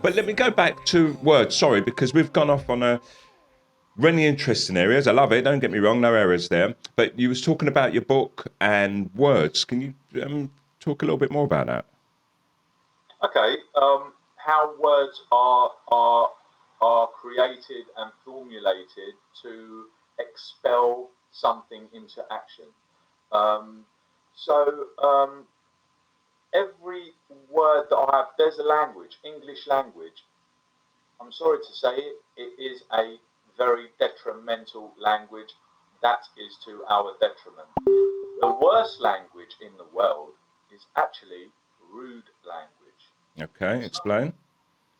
But let me go back to words, sorry, because we've gone off on a really interesting areas. I love it, don't get me wrong, no errors there. But you was talking about your book and words. Can you talk a little bit more about that? Okay, how words are created and formulated to expel something into action. Um, so every word that I have, there's a language, English language. I'm sorry to say it, it is a very detrimental language. That is to our detriment. The worst language in the world is actually rude language. Okay, explain.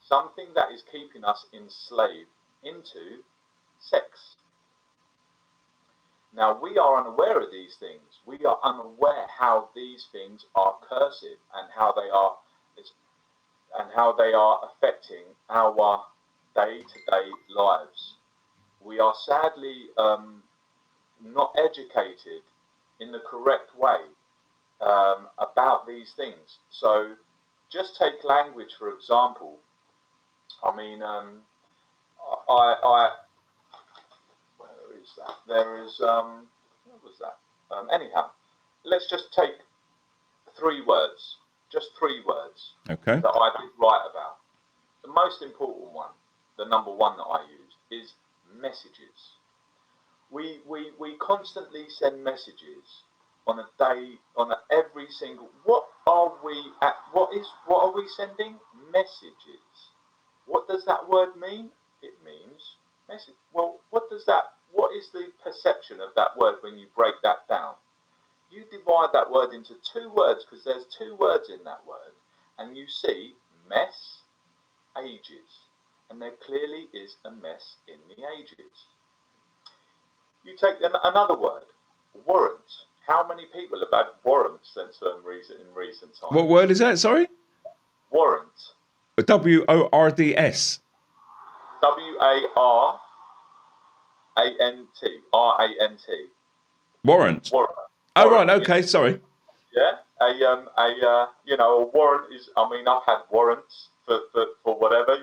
Something that is keeping us enslaved into sex. Now we are unaware of these things. We are unaware how these things are cursive and how they are affecting our day-to-day lives. We are sadly not educated in the correct way about these things. So just take language for example. I mean, I where is that? There is what was that? Anyhow, let's just take three words, just three words Okay. that I did write about. The most important one, the number one that I used, is messages. We constantly send messages on a day, on a, every single. What are we at? What are we sending? Messages. What does that word mean? It means message. Well, what does that? What is the perception of that word when you break that down? You divide that word into two words because there's two words in that word, and you see mess, ages, and there clearly is a mess in the ages. You take then another word, warrant. How many people have had warrants since in recent What times? word is that? Sorry? Warrant. WORDS. WARANT. Warrant. Warrant. Oh, right. Warrant. Yeah. Okay. Sorry. Yeah. A warrant is. I mean, I've had warrants for whatever,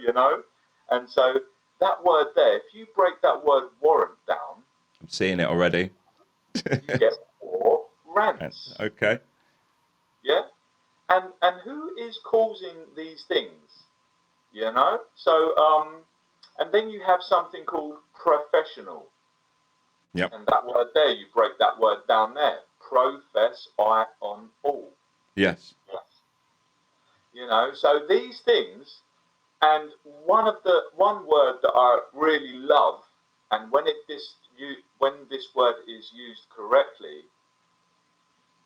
and so that word there. If you break that word warrant down, I'm seeing it already. you get war rants. Okay. Yeah. And who is causing these things? So and then you have something called professional, Yep. and that word there, you break that word down there. Profess I on all. Yes. Yes. So these things, and one word that I really love, and when this word is used correctly,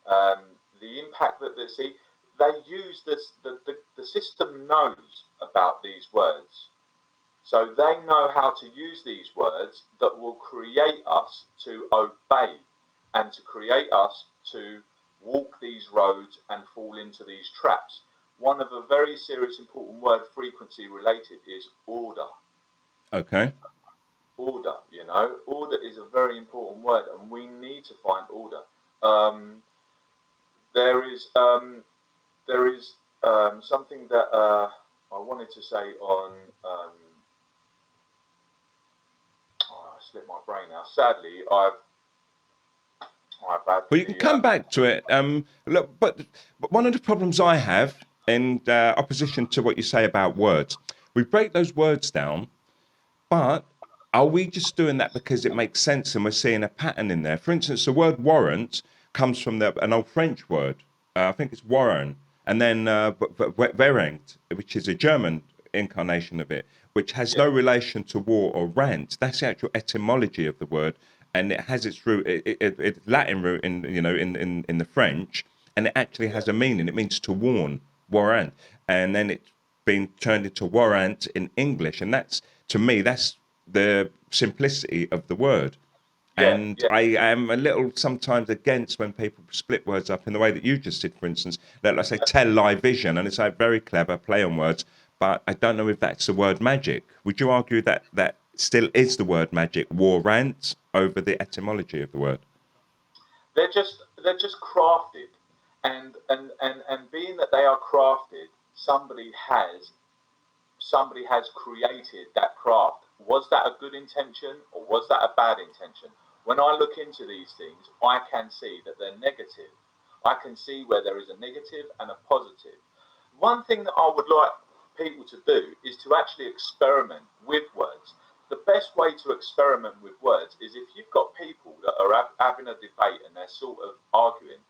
um, the impact that they see, they use this. The system knows about these words. So they know how to use these words that will create us to obey and to create us to walk these roads and fall into these traps. One of a very serious important word frequency related is order. Okay. Order is a very important word and we need to find order. Um, there is something that I wanted to say on I slipped my brain now. Sadly, I've had Well, you can the come back to it. Look, but one of the problems I have, in opposition to what you say about words, we break those words down, but are we just doing that because it makes sense and we're seeing a pattern in there? For instance, the word warrant comes from an old French word. I think it's warren, and then verrengt, which is a German incarnation of it, which has yeah no relation to war or rant. That's the actual etymology of the word, and it has its root, its Latin root in in the French, and it actually yeah has a meaning. It means to warn, warrant, and then it's been turned into warrant in English, and that's to me that's the simplicity of the word. yeah And yeah I am a little sometimes against when people split words up in the way that you just did, for instance. Let's say yeah. tell lie vision, and it's a very clever play on words, but I don't know if that's the word magic. Would you argue that that still is the word magic, war rant, over the etymology of the word? They're just crafted, and being that they are crafted, somebody has somebody has created that craft. Was that a good intention or was that a bad intention? When I look into these things, I can see that they're negative. I can see where there is a negative and a positive. One thing that I would like people to do is to actually experiment with words. The best way to experiment with words is if you've got people that are having a debate and they're sort of arguing,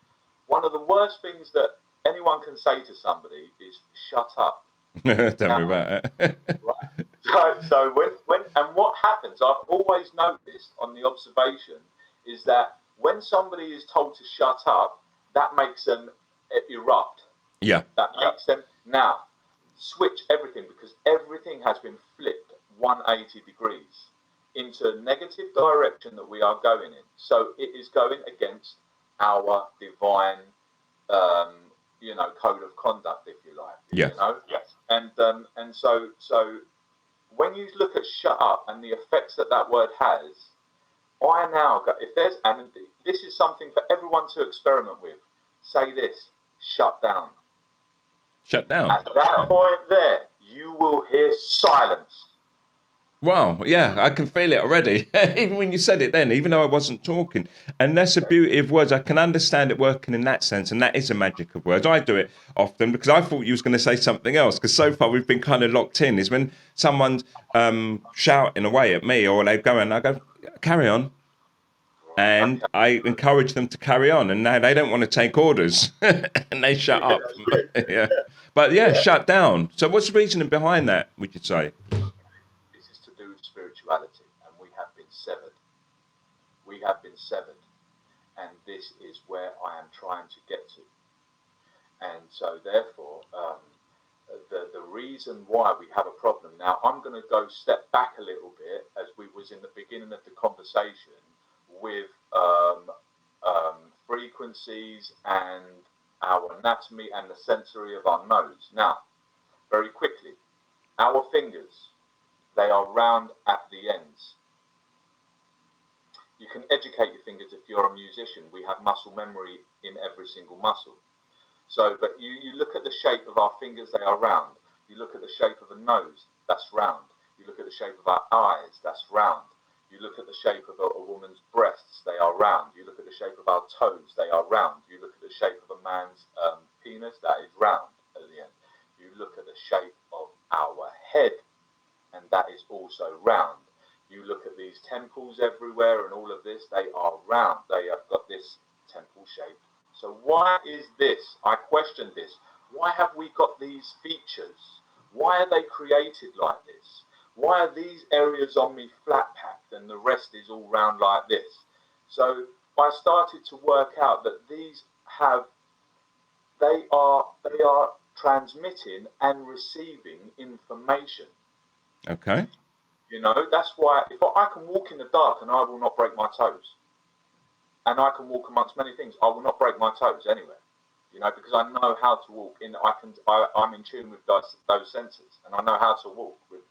one of the worst things that anyone can say to somebody is shut up. Tell me about it. Right. So when and what happens, I've always noticed on the observation, is that when somebody is told to shut up, that makes them erupt. Yeah. That makes them now switch everything, because everything has been flipped 180 degrees into a negative direction that we are going in. So it is going against our divine, code of conduct, if you like. Yes. Yes. And so when you look at shut up and the effects that that word has, I now go, if there's, and this is something for everyone to experiment with, say this: shut down. Shut down. At that point there, you will hear silence. Wow, yeah, I can feel it already. Even when you said it then, even though I wasn't talking. And that's the beauty of words. I can understand it working in that sense, and that is a magic of words. I do it often because I thought you was going to say something else, because so far we've been kind of locked in, is when someone's shouting away at me, or they go and I go, carry on. And I encourage them to carry on, and now they don't want to take orders, and they shut up. Yeah, but yeah, shut down. So what's the reasoning behind that, would you say? This is to do with spirituality, and we have been severed. We have been severed, and this is where I am trying to get to. And so, therefore, the reason why we have a problem now, I'm going to go step back a little bit, as we was in the beginning of the conversation with frequencies and our anatomy and the sensory of our nose. Now, very quickly, our fingers, they are round at the ends. You can educate your fingers if you're a musician. We have muscle memory in every single muscle. So, but you look at the shape of our fingers, they are round. You look at the shape of a nose, that's round. You look at the shape of our eyes, that's round. You look at the shape of a woman's breasts, they are round. You look at the shape of our toes, they are round. You look at the shape of a man's penis, that is round at the end. You look at the shape of our head, and that is also round. You look at these temples everywhere and all of this, they are round. They have got this temple shape. So why is this? I question this. Why have we got these features? Why are they created like this? Why are these areas on me flat packed and the rest is all round like this? So I started to work out that these they are transmitting and receiving information. Okay. That's why if I can walk in the dark and I will not break my toes, and I can walk amongst many things, I will not break my toes anywhere. Because I know how to walk in. I'm in tune with those senses, and I know how to walk with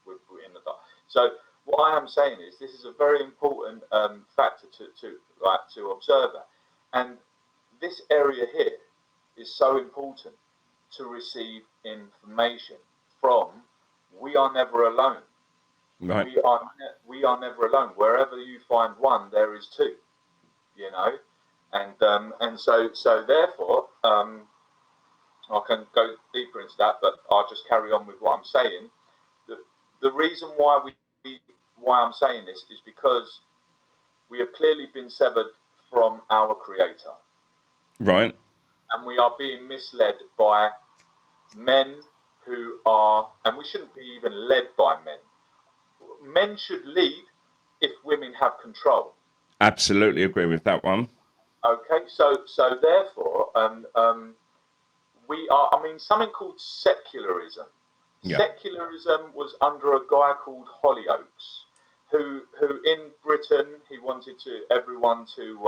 in the dark. So what I am saying is, this is a very important factor to observe that, and this area here is so important to receive information from. We are never alone. Right. We are never alone. Wherever you find one, there is two. And so therefore, I can go deeper into that, but I'll just carry on with what I'm saying. The reason why I'm saying this is because we have clearly been severed from our Creator. Right. And we are being misled by men who are, and we shouldn't be even led by men. Men should lead if women have control. Absolutely agree with that one. Okay, so therefore, we are. I mean, something called secularism. Yeah. Secularism was under a guy called Hollyoaks, who in Britain he wanted everyone to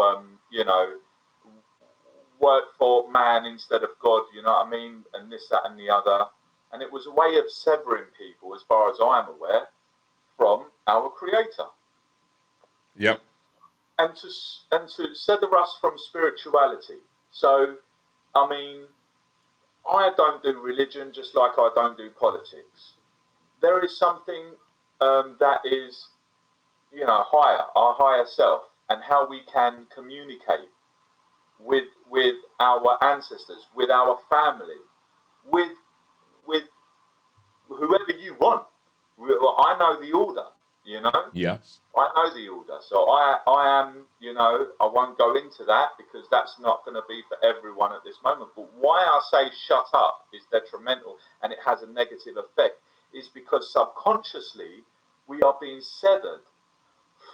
work for man instead of God. You know what I mean? And this, that, and the other. And it was a way of severing people, as far as I'm aware, from our Creator. Yep. And to sever us from spirituality. So, I mean, I don't do religion just like I don't do politics. there is something that is, higher, our higher self, and how we can communicate with our ancestors, with our family, with with whoever you want. Well, I know the order, you know. Yes. I know the order, so I am, I won't go into that because that's not going to be for everyone at this moment. But why I say shut up is detrimental and it has a negative effect is because subconsciously we are being severed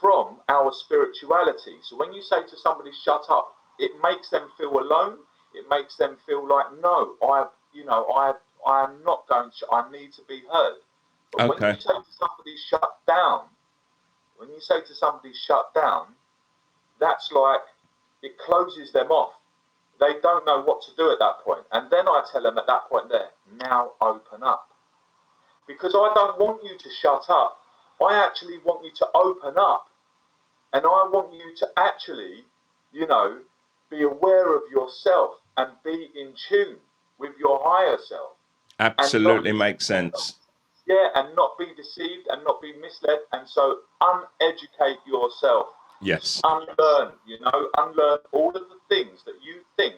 from our spirituality. So when you say to somebody shut up, it makes them feel alone. It makes them feel like, no, I am not going to, I need to be heard. But when you Okay. say to somebody shut down, when you say to somebody shut down, that's like it closes them off. They don't know what to do at that point. And then I tell them at that point there, now open up. Because I don't want you to shut up. I actually want you to open up. And I want you to actually, be aware of yourself and be in tune with your higher self. And not Absolutely makes sense. and not be deceived and not be misled, and so uneducate yourself. Yes. Unlearn, unlearn all of the things that you think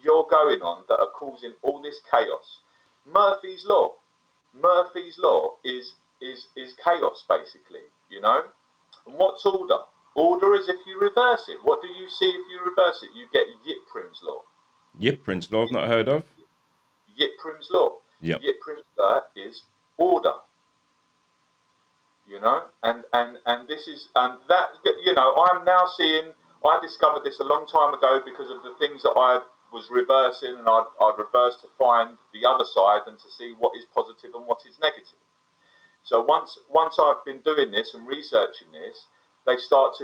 you're going on that are causing all this chaos. Murphy's law. Murphy's law is chaos basically, And what's order? Order is if you reverse it. What do you see if you reverse it? You get Yitprim's law. Yiprin's law I've not heard of. Yitprim's law. Yep. Yitprim's law is order. And this is that I'm now seeing. I discovered this a long time ago because of the things that I was reversing, and I'd reverse to find the other side and to see what is positive and what is negative. So once I've been doing this and researching this, they start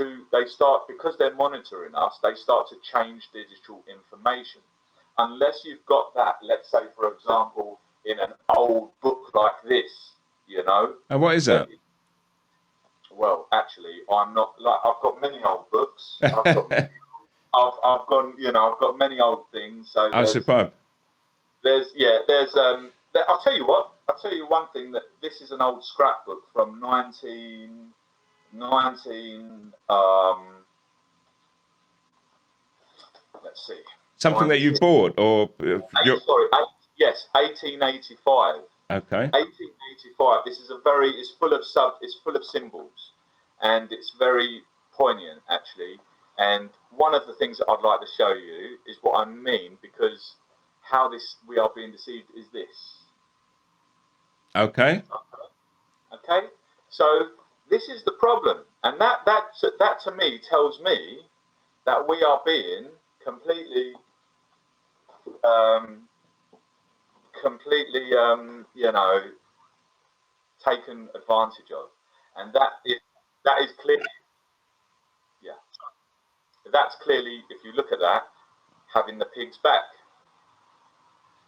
because they're monitoring us. They start to change digital information, unless you've got that. Let's say, for example, in an old book like this, And what is that? Well, actually, I'm not like I've got many old books. I've got many old things. So Oh, superb. I'll tell you what. I'll tell you one thing that this is an old scrapbook from 1919. Let's see. Something that you bought or Yes, 1885. Okay. 1885. This is it's full of symbols, and it's very poignant actually. And one of the things that I'd like to show you is what I mean, because how we are being deceived is this. Okay. Okay, so this is the problem, and that to me tells me that we are being completely taken advantage of, and that is clearly, yeah, that's clearly, if you look at that, having the pigs back.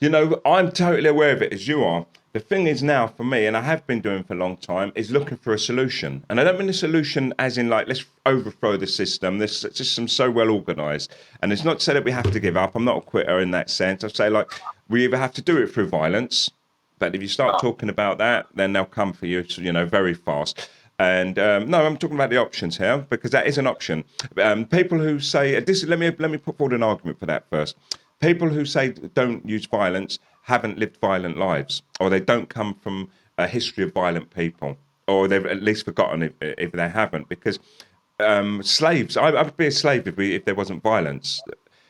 I'm totally aware of it as you are. The thing is now for me, and I have been doing for a long time, is looking for a solution. And I don't mean a solution as in like, let's overthrow the system. This system's so well organized. And it's not to say that we have to give up. I'm not a quitter in that sense. I say like, we either have to do it through violence, but if you start talking about that, then they'll come for you, very fast. And no, I'm talking about the options here because that is an option. People who say this, let me put forward an argument for that first. People who say don't use violence haven't lived violent lives, or they don't come from a history of violent people, or they've at least forgotten if they haven't. Because slaves, I would be a slave if there wasn't violence.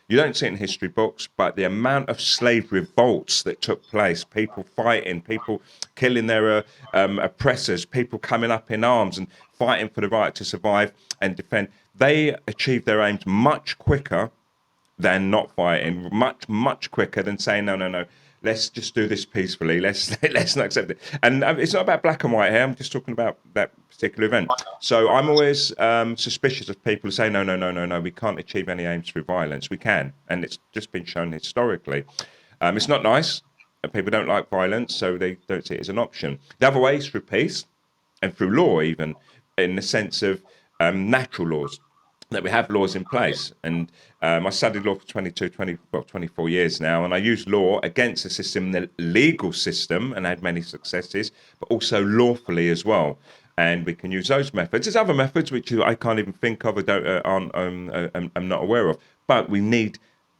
You don't see it in history books, but the amount of slave revolts that took place, people fighting, people killing their oppressors, people coming up in arms and fighting for the right to survive and defend, they achieved their aims much quicker than not fighting, much quicker than saying no. Let's just do this peacefully. Let's not accept it. And it's not about black and white here. I'm just talking about that particular event. So I'm always suspicious of people who say no. We can't achieve any aims through violence. We can, and it's just been shown historically. It's not nice. People don't like violence, so they don't see it as an option. The other way is through peace and through law, even in the sense of natural laws. that we have laws in place. And I studied law for 24 years now, and I use law against the system, the legal system, and had many successes, but also lawfully as well. And we can use those methods. There's other methods which I can't even think of, or I'm not aware of, but we need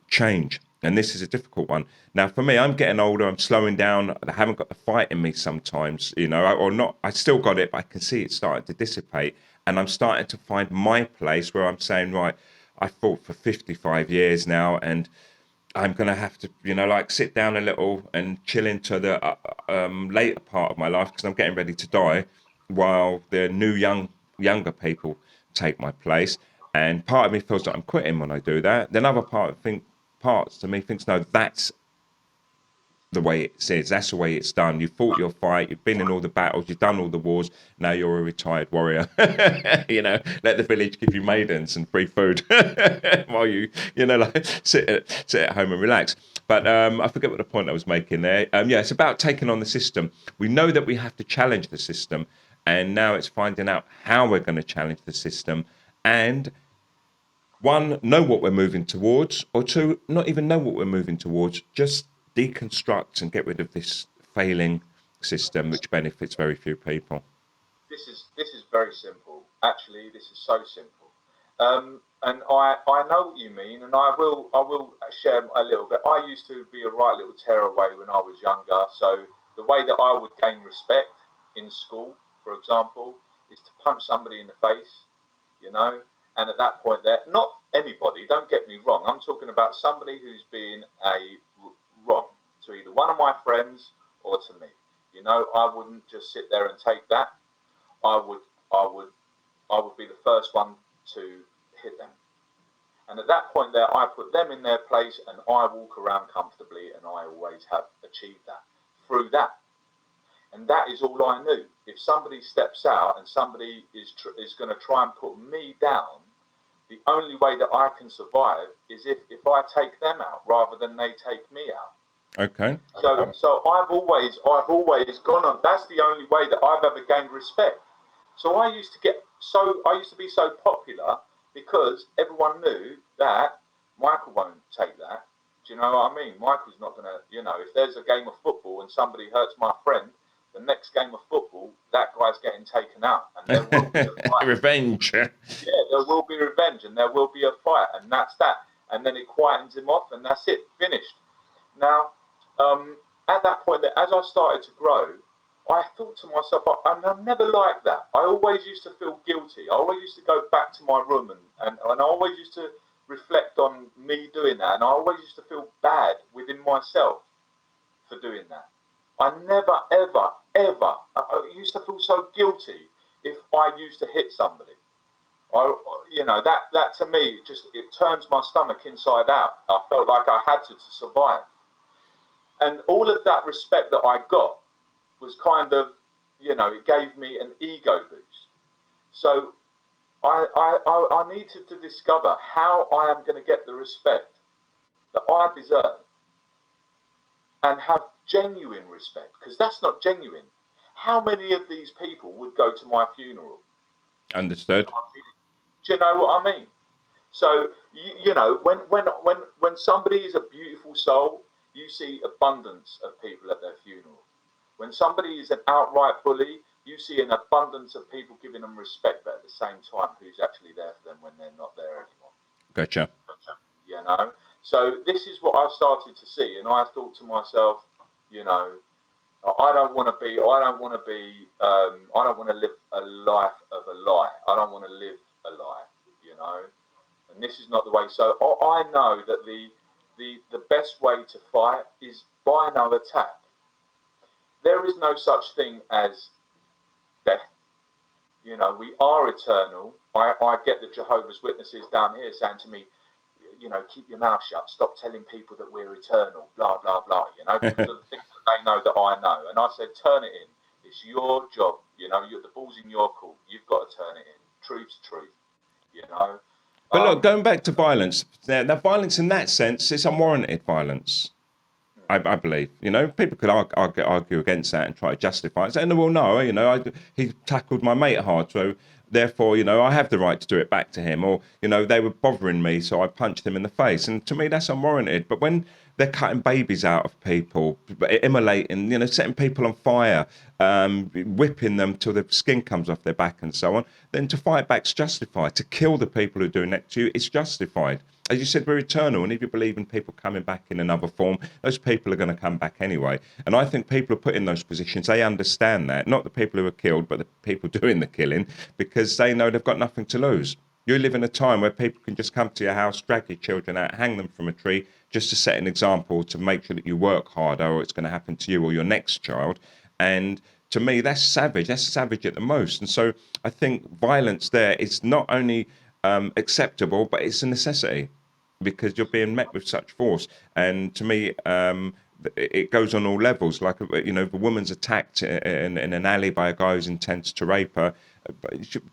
change. And this is a difficult one. Now, for me, I'm getting older. I'm slowing down. I haven't got the fight in me sometimes, or not. I still got it, but I can see it starting to dissipate. And I'm starting to find my place where I'm saying, right, I fought for 55 years now, and I'm going to have to, like sit down a little and chill into the later part of my life because I'm getting ready to die while the younger people take my place. And part of me feels like I'm quitting when I do that. Then other parts to me thinks, no, that's the way it is. That's the way it's done. You fought your fight. You've been in all the battles. You've done all the wars. Now you're a retired warrior. Let the village give you maidens and free food while like sit at home and relax. But I forget what the point I was making there. It's about taking on the system. We know that we have to challenge the system, and now it's finding out how we're going to challenge the system, and one, know what we're moving towards, or two, not even know what we're moving towards, just deconstruct and get rid of this failing system which benefits very few people. This is very simple. Actually, this is so simple. And I know what you mean, and I will share a little bit. I used to be a right little tearaway when I was younger. So the way that I would gain respect in school, for example, is to punch somebody in the face, you know. And at that point, there, not anybody. Don't get me wrong. I'm talking about somebody who's being wrong to either one of my friends or to me. You know, I wouldn't just sit there and take that. I would I would I would be the first one to hit them. And at that point there, I put them in their place and I walk around comfortably, and I always have achieved that through that. And that is all I knew. If somebody steps out and somebody is going to try and put me down, the only way that I can survive is if I take them out rather than they take me out. Okay. So I've always gone on. That's the only way that I've ever gained respect. So I used to be so popular because everyone knew that Michael won't take that. Do you know what I mean? Michael's not gonna, if there's a game of football and somebody hurts my friend, the next game of football, that guy's getting taken out, and there will be a fight. Revenge. Yeah, there will be revenge, and there will be a fight, and that's that. And then it quietens him off, and that's it, finished. Now, at that point, as I started to grow, I thought to myself, and I never liked that. I always used to feel guilty. I always used to go back to my room, and I always used to reflect on me doing that, and I always used to feel bad within myself for doing that. I never, ever, ever, I used to feel so guilty if I used to hit somebody. That to me, it turns my stomach inside out. I felt like I had to survive. And all of that respect that I got was kind of, it gave me an ego boost. So I needed to discover how I am going to get the respect that I deserve and have genuine respect, because that's not genuine. How many of these people would go to my funeral? Understood. Do you know what I mean? So when somebody is a beautiful soul, you see abundance of people at their funeral. When somebody is an outright bully, you see an abundance of people giving them respect, but at the same time, who's actually there for them when they're not there anymore. Gotcha. So this is what I started to see, and I thought to myself, I don't want to live a life of a lie. I don't want to live a lie, and this is not the way. So I know that the best way to fight is by no attack. There is no such thing as death. We are eternal. I get the Jehovah's Witnesses down here saying to me, keep your mouth shut. Stop telling people that we're eternal. Blah blah blah. Because of the things that they know that I know. And I said, turn it in. It's your job. The ball's in your court. You've got to turn it in. Truth's truth. But look, going back to violence, now violence in that sense is unwarranted violence. I believe, people could argue against that and try to justify it. Saying, well, no, he tackled my mate hard, so therefore, I have the right to do it back to him. Or, they were bothering me, so I punched them in the face. And to me, that's unwarranted. But when they're cutting babies out of people, immolating, setting people on fire, whipping them till the skin comes off their back and so on, then to fight back's justified. To kill the people who are doing that to you, it's justified. As you said, we're eternal, and if you believe in people coming back in another form, those people are going to come back anyway. And I think people are put in those positions, they understand that, not the people who are killed, but the people doing the killing, because they know they've got nothing to lose. You live in a time where people can just come to your house, drag your children out, hang them from a tree, just to set an example, to make sure that you work harder, or it's going to happen to you or your next child. And to me, that's savage. That's savage at the most. And so I think violence there is not only acceptable, but it's a necessity, because you're being met with such force. And to me, it goes on all levels. Like, if a woman's attacked in an alley by a guy who's intends to rape her,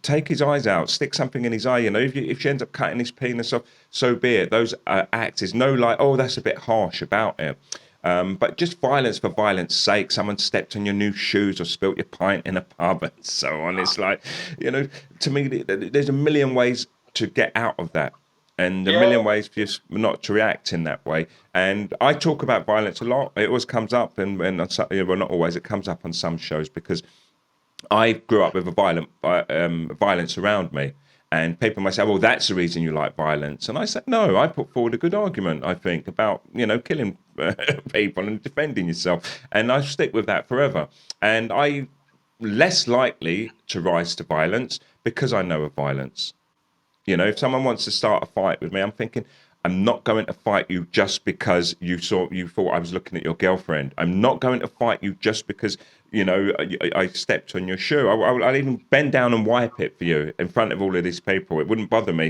take his eyes out, stick something in his eye. If she ends up cutting his penis off, so be it. Those acts is no like, oh, that's a bit harsh about it. But just violence for violence sake. Someone stepped on your new shoes or spilt your pint in a pub and so on. It's like, to me, there's a million ways to get out of that, and a million ways for you not to react in that way. And I talk about violence a lot. It always comes up, and well, not always. It comes up on some shows because I grew up with a violence around me. And people might say, well, that's the reason you like violence. And I said, no, I put forward a good argument, I think, about, killing people and defending yourself. And I stick with that forever. And I less likely to rise to violence because I know of violence. If someone wants to start a fight with me, I'm thinking, I'm not going to fight you just because you thought I was looking at your girlfriend. I'm not going to fight you just because, I stepped on your shoe. I'll even bend down and wipe it for you in front of all of these people. It wouldn't bother me,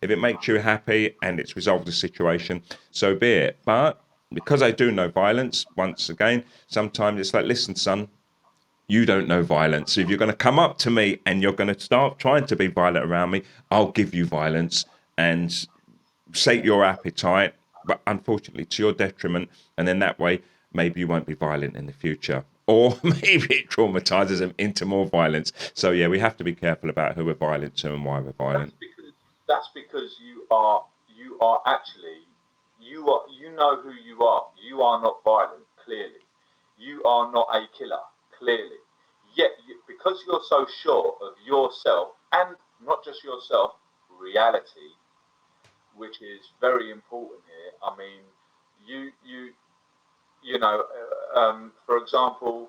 If it makes you happy and it's resolved the situation, so be it. But because I do know violence, once again, sometimes it's like, listen, son, you don't know violence. So if you're going to come up to me and you're going to start trying to be violent around me, I'll give you violence and sate your appetite, but unfortunately to your detriment. And then that way, maybe you won't be violent in the future. Or maybe it traumatizes them into more violence. So yeah, we have to be careful about who we're violent to and why we're violent. That's because you are actually, you know who you are. You are not violent, clearly. You are not a killer, clearly. Yet, because you're so sure of yourself, and not just yourself, reality, which is very important here. I mean, for example,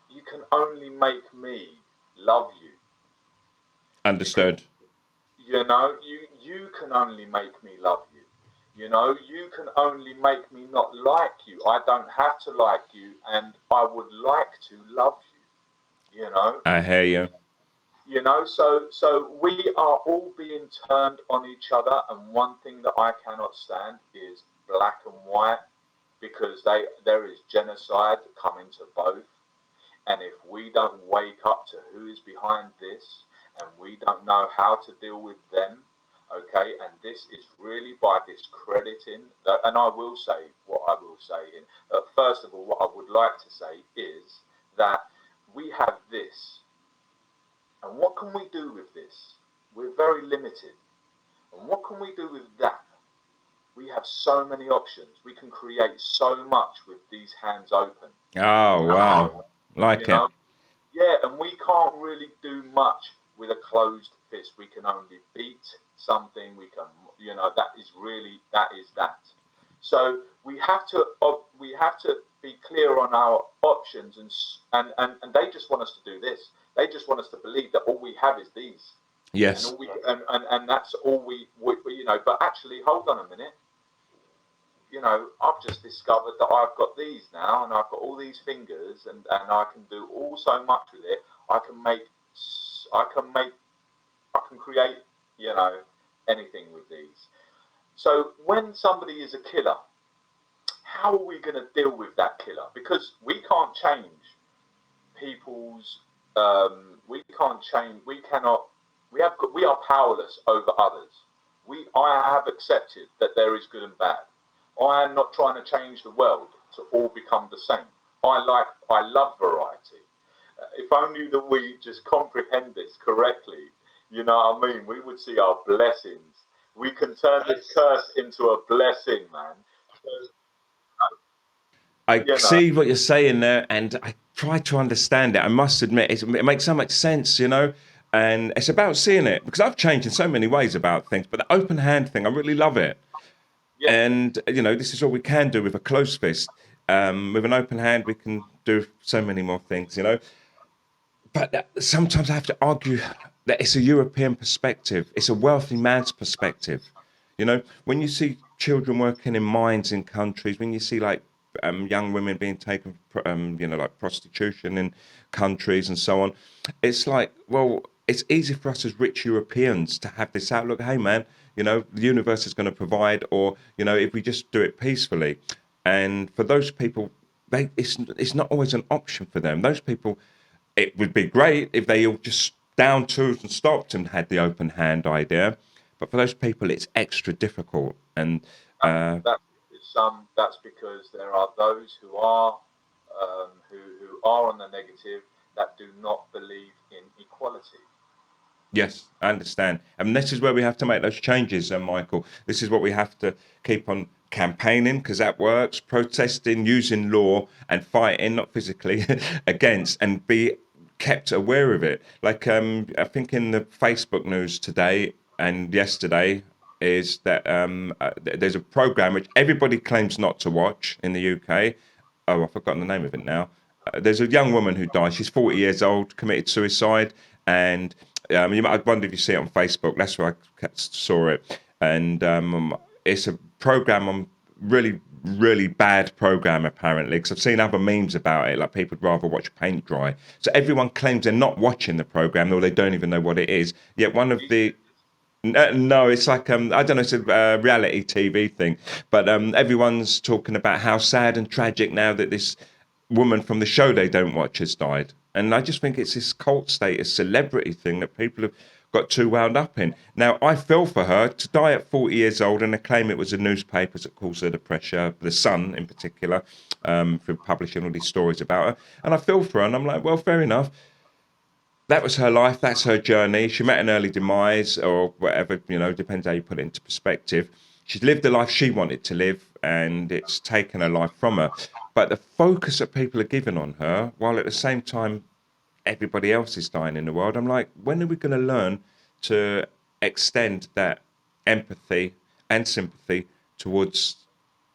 you can only make me love you. Understood. You can only make me love you. You can only make me not like you. I don't have to like you, and I would like to love you. I hear you. So we are all being turned on each other, and one thing that I cannot stand is black and white, because there is genocide coming to both. And if we don't wake up to who is behind this, and we don't know how to deal with them, okay, and this is really by discrediting that. And I will say what I will say. First of all, what I would like to say is that we have this. And what can we do with this? We're very limited. And what can we do with that? We have so many options. We can create so much with these hands open. Oh, wow. Like it. Yeah, and we can't really do much with a closed fist. We can only beat something. We can, that is that. So we have to be clear on our options, and they just want us to do this. They just want us to believe that all we have is these. Yes. And that's all we. But actually, hold on a minute. I've just discovered that I've got these now, and I've got all these fingers, and I can do all so much with it. I can create, anything with these. So when somebody is a killer, how are we going to deal with that killer? Because we can't change people's. We can't change. We cannot. We are powerless over others. I have accepted that there is good and bad. I am not trying to change the world to all become the same. I love variety. If only that we just comprehend this correctly, you know what I mean? We would see our blessings. We can turn this curse into a blessing, man. So, I you know, see what you're saying there, and I try to understand it. I must admit, it makes so much sense, you know. And it's about seeing it because I've changed in so many ways about things. But the open hand thing, I really love it. yeah, And you know, this is all we can do with a closed fist. With an open hand, we can do so many more things, you know. But sometimes I have to argue that it's a European perspective. It's a wealthy man's perspective. You know, when you see children working in mines in countries, when you see like young women being taken, you know, like prostitution in countries and so on, it's like, well, it's easy for us as rich Europeans to have this outlook. Hey, man, you know, the universe is going to provide, or you know, if we just do it peacefully. And for those people, it's not always an option for them. Those people, it would be great if they all just down tools and stopped and had the open hand idea. But for those people, it's extra difficult. And that, that is that's because there are those who are who are on the negative that do not believe in equality. yes, I understand. And this is where we have to make those changes, Michael. This is what we have to keep on campaigning because that works, protesting, using law and fighting, not physically, against, and be kept aware of it. Like I think in the Facebook news today and yesterday is that there's a program which everybody claims not to watch in the UK. Oh, I've forgotten the name of it now. There's a young woman who died. She's 40 years old, committed suicide, and I wonder if you see it on Facebook. That's where I saw it, and it's a program on really bad program apparently. Because I've seen other memes about it, like people would rather watch paint dry. So everyone claims they're not watching the program, or they don't even know what it is. Yet one of the no, it's like I don't know, it's a reality TV thing, but everyone's talking about how sad and tragic now that this woman from the show they don't watch has died, and I just think it's this cult status celebrity thing that people have got too wound up in. Now, I feel for her to die at 40 years old, and they claim it was the newspapers that caused her the pressure, the Sun in particular, for publishing all these stories about her, and I feel for her, and I'm like, well, fair enough, that was her life. That's her journey. She met an early demise, or whatever. You know, depends how you put it into perspective. She's lived the life she wanted to live, and it's taken her life from her. But the focus that people are giving on her, while at the same time everybody else is dying in the world, I'm like, when are we going to learn to extend that empathy and sympathy towards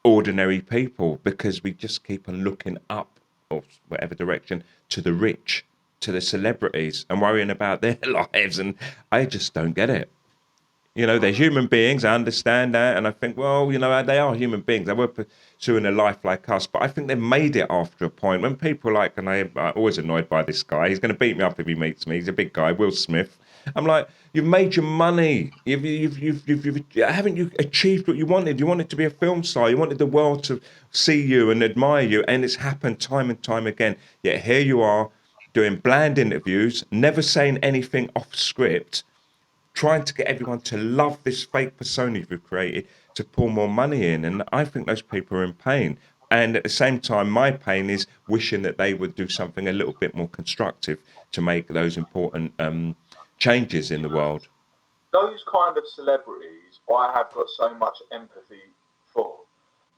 ordinary people, because we just keep on looking up or whatever direction to the rich, to the celebrities, and worrying about their lives. And I just don't get it. You know, they're human beings. I understand that, and I think, well, you know, they are human beings. They were pursuing a life like us, but I think they've made it after a point when people like, and I'm always annoyed by this guy. He's going to beat me up if he meets me. He's a big guy, Will Smith. I'm like, you've made your money. Haven't you achieved what you wanted? You wanted to be a film star. You wanted the world to see you and admire you, and it's happened time and time again. Yet here you are doing bland interviews, never saying anything off script, trying to get everyone to love this fake persona you've created to pull more money in. And I think those people are in pain. And at the same time, my pain is wishing that they would do something a little bit more constructive to make those important changes in the world. Those kind of celebrities, I have got so much empathy for.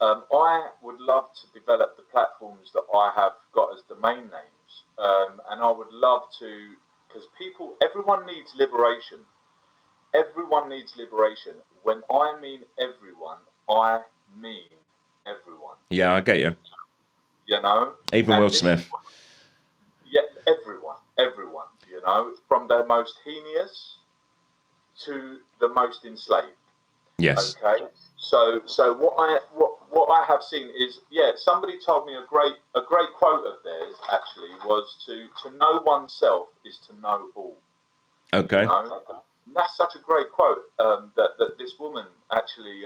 I would love to develop the platforms that I have got as domain names, and I would love to, because everyone needs liberation. Everyone needs liberation. When I mean everyone, I mean everyone. Yeah, I get you. You know, Even Will and this, Smith. yeah, everyone. You know, from the most heinous to the most enslaved. Yes. Okay, so what I have seen is, yeah, somebody told me a great quote of theirs actually was to know oneself is to know all. You Okay. know, and that's such a great quote that this woman actually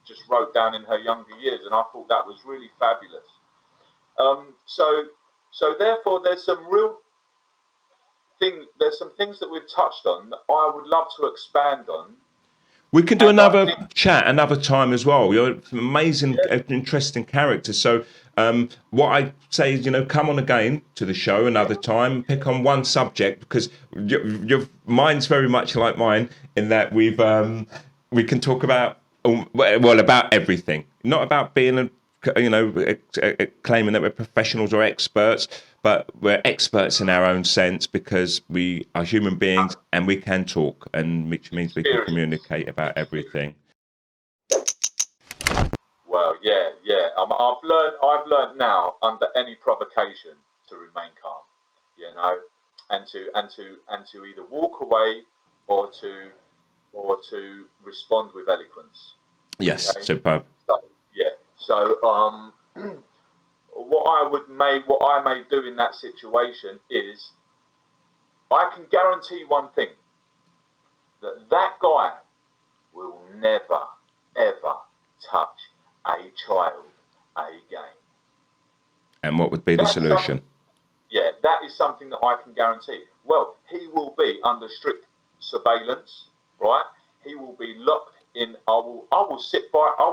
just wrote down in her younger years, and I thought that was really fabulous. So therefore, there's some things that we've touched on that I would love to expand on. We can do And I another think, chat another time as well. You're an amazing, yeah, interesting character. So, what I say is, come on again to the show another time. Pick on one subject because your mine's very much like mine in that we can talk about about everything, not about being claiming that we're professionals or experts, but we're experts in our own sense because we are human beings and we can talk, and which means we can experience. communicate about everything. Well, yeah, yeah. I've learned now under any provocation to remain calm, you know, and to either walk away or to respond with eloquence. Yes, Okay. superb. So, yeah. So what I may do in that situation is I can guarantee one thing, that guy will never ever touch a child again. And what would be the That's something, solution? yeah, that is something that I can guarantee. Well, he will be under strict surveillance, right? He will be locked in. I will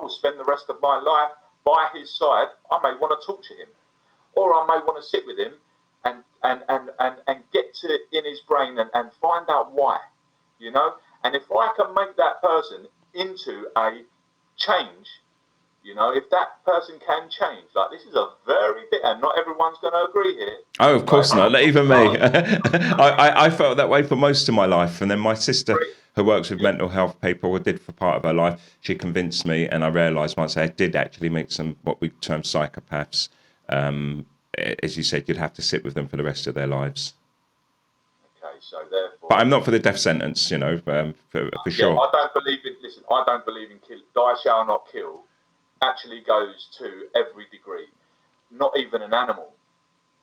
spend the rest of my life by his side. I may want to talk to him, or I may want to sit with him and get to in his brain and find out why, you know. And if I can make that person into a change, you know, if that person can change, like this is a very bit, and not everyone's going to agree here. Oh, of course Right? not. Even me. I felt that way for most of my life. And then my sister, who works with Yeah, mental health people, or did for part of her life, she convinced me. And I realised once I did actually meet some what we term psychopaths. As you said, you'd have to sit with them for the rest of their lives. okay, so But therefore, I'm not for the death sentence, for yeah, sure. I don't believe in. Listen, I don't believe in kill. Die shall not kill. Actually, goes to every degree. Not even an animal.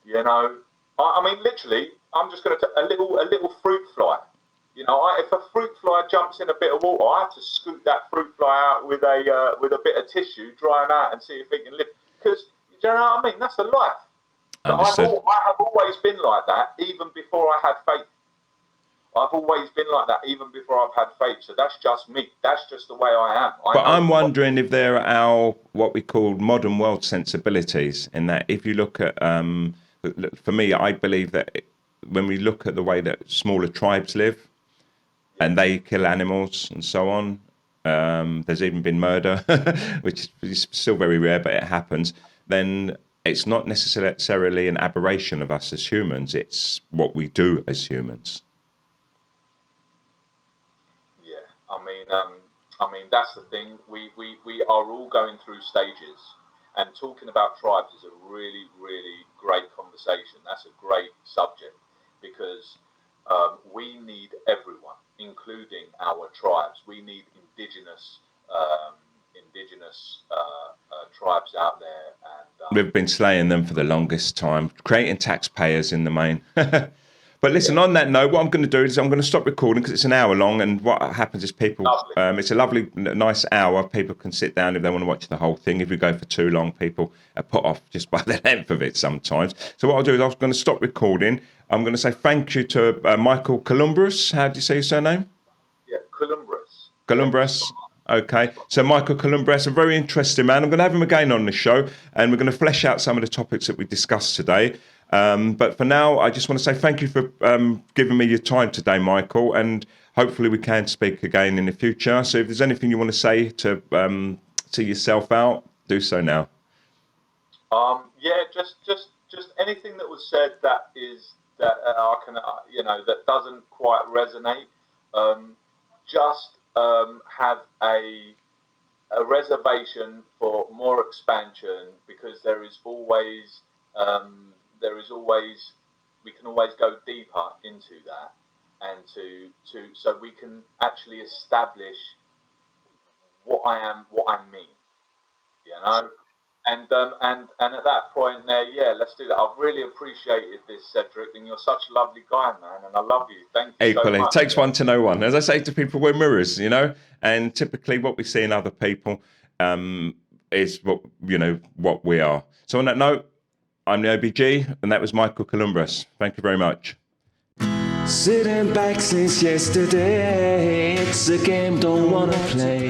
You know, I mean, literally, I'm just going to a little fruit fly. You know, if a fruit fly jumps in a bit of water, I have to scoop that fruit fly out with a bit of tissue, dry him out, and see if he can live. Because you know what I mean? That's a life. But Understood. I have always been like that, even before I had faith. I've always been like that, even before I've had faith. So that's just me. That's just the way I am. I But know I'm what. wondering if there are our what we call modern world sensibilities. In that, if you look at, for me, I believe that when we look at the way that smaller tribes live, Yeah, and they kill animals and so on. There's even been murder, which is still very rare, but it happens. Then it's not necessarily an aberration of us as humans. It's what we do as humans. yeah. I mean that's the thing. We are all going through stages, and talking about tribes is a really really great conversation. That's a great subject because we need everyone, including our tribes. We need tribes out there, and We've been slaying them for the longest time, creating taxpayers in the main. But listen, yeah, on that note, what I'm going to do is I'm going to stop recording because it's an hour long. And what happens is people, lovely. it's a lovely, nice hour. People can sit down if they want to watch the whole thing. If we go for too long, people are put off just by the length of it sometimes. So what I'll do is I'm going to stop recording. I'm going to say thank you to Michael Kolloumbras. How do you say your surname? Yeah, Koulloumbras. Yeah, Kolloumbras. Okay, so Michael Kolloumbras, a very interesting man. I'm going to have him again on the show, and we're going to flesh out some of the topics that we discussed today. But for now, I just want to say thank you for giving me your time today, Michael, and hopefully we can speak again in the future. So if there's anything you want to say to yourself out, do so now. yeah, just anything that was said that I can, that doesn't quite resonate. Just have a reservation for more expansion because there is always we can always go deeper into that and to so we can actually establish what I mean, you know. And at that point there, yeah, let's do that. I've really appreciated this, Cedric, and you're such a lovely guy, man, and I love you. Thank you so Equally, it much. takes one to know one. As I say to people, we're mirrors, and typically what we see in other people is what we are. So on that note, I'm the OBG, and that was Michael Kolloumbras. Thank you very much. Sitting back since yesterday. It's a game, don't wanna play.